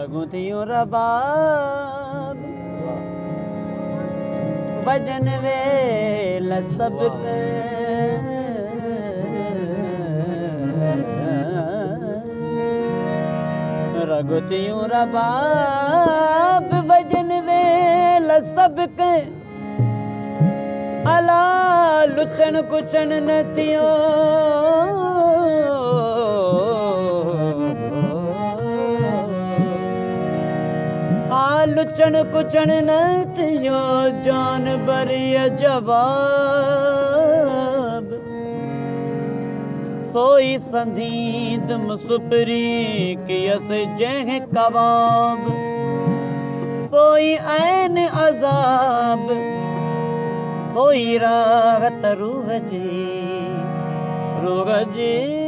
रघुतियों रबाब भजन well सबके रघुतियों रबाब भजन well सबके अला लुचन कुचन न थियो लुचन कुचन न थियो जान बरिय जवाब सोई संधीद मुसुपरी कियस जह कबाब सोई ऐन अजाब सोई राहत रूह जी